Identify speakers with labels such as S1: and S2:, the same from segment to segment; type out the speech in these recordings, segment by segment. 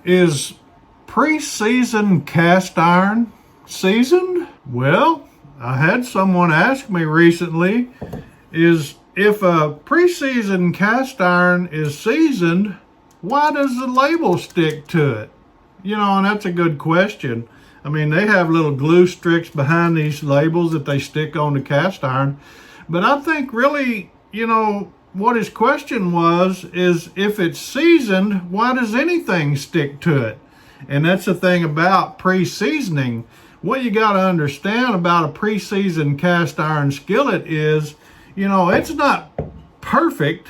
S1: Is pre-seasoned cast iron seasoned? Well, I had someone ask me recently, if a pre-seasoned cast iron is seasoned, why does the label stick to it? And that's a good question. I mean, they have little glue sticks behind these labels that they stick on the cast iron. But I think really, what his question was is, if it's seasoned, why does anything stick to it? And that's the thing about pre-seasoning. What you got to understand about a pre-seasoned cast iron skillet is, it's not perfect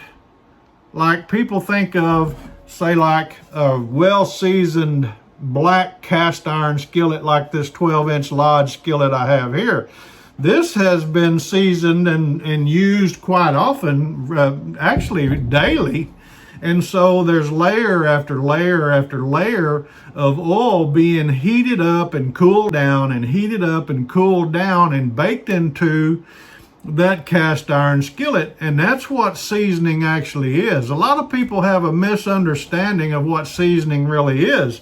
S1: like people think of, say, like a well-seasoned black cast iron skillet like this 12-inch Lodge skillet I have here. This has been seasoned and used quite often, actually daily. And so there's layer after layer after layer of oil being heated up and cooled down and heated up and cooled down and baked into that cast iron skillet. And that's what seasoning actually is. A lot of people have a misunderstanding of what seasoning really is.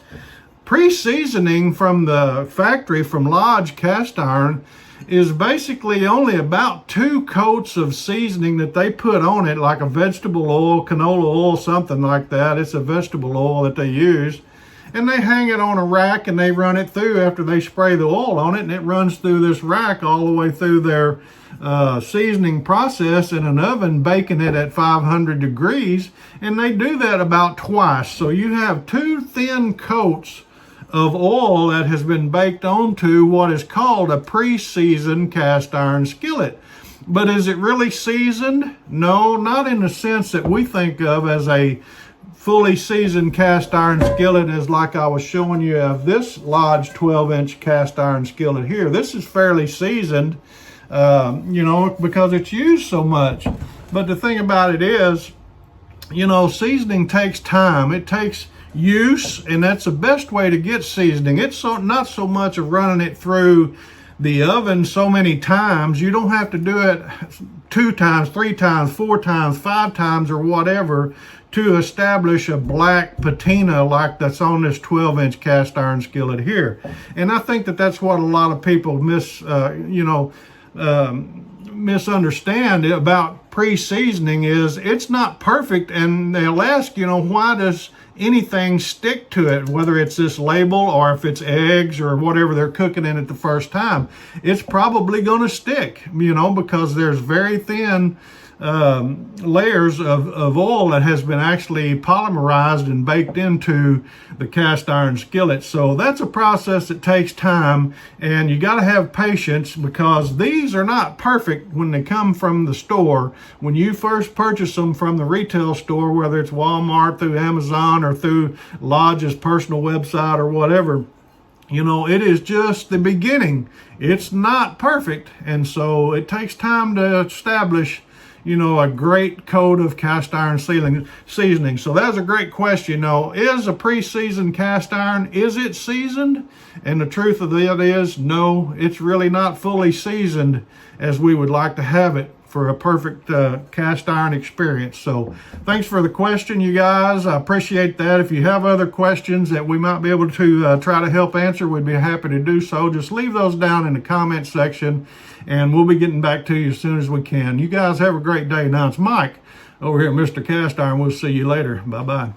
S1: Pre-seasoning from the factory, from Lodge cast iron, is basically only about 2 coats of seasoning that they put on it, like a vegetable oil, canola oil, something like that. It's a vegetable oil that they use. And they hang it on a rack and they run it through after they spray the oil on it, and it runs through this rack all the way through their seasoning process in an oven, baking it at 500 degrees. And they do that about twice. So you have 2 thin coats of oil that has been baked onto what is called a pre-seasoned cast iron skillet. But is it really seasoned? No, not in the sense that we think of as a fully seasoned cast iron skillet, as like I was showing you of this Lodge 12-inch cast iron skillet here. This is fairly seasoned, because it's used so much. But the thing about it is, seasoning takes time. It takes use, and that's the best way to get seasoning. It's not so much of running it through the oven so many times. You don't have to do it 2 times, 3 times, 4 times, 5 times, or whatever to establish a black patina like that's on this 12-inch cast iron skillet here. And I think that that's what a lot of people misunderstand about pre-seasoning is it's not perfect. And they'll ask, why does anything stick to it, whether it's this label or if it's eggs or whatever they're cooking in it the first time. It's probably going to stick, because there's very thin layers of oil that has been actually polymerized and baked into the cast iron skillet. So that's a process that takes time, and you got to have patience, because these are not perfect when they come from the store. When you first purchase them from the retail store, whether it's Walmart, through Amazon, or through Lodge's personal website or whatever, it is just the beginning. It's not perfect, and so it takes time to establish a great coat of cast iron seasoning. So that's a great question. Is a pre-seasoned cast iron, is it seasoned? And the truth of it is, no, it's really not fully seasoned as we would like to have it for a perfect cast iron experience. So thanks for the question, you guys. I appreciate that. If you have other questions that we might be able to try to help answer, we'd be happy to do so. Just leave those down in the comment section, and we'll be getting back to you as soon as we can. You guys have a great day. Now it's Mike over here at Mr. Cast Iron. We'll see you later. Bye-bye.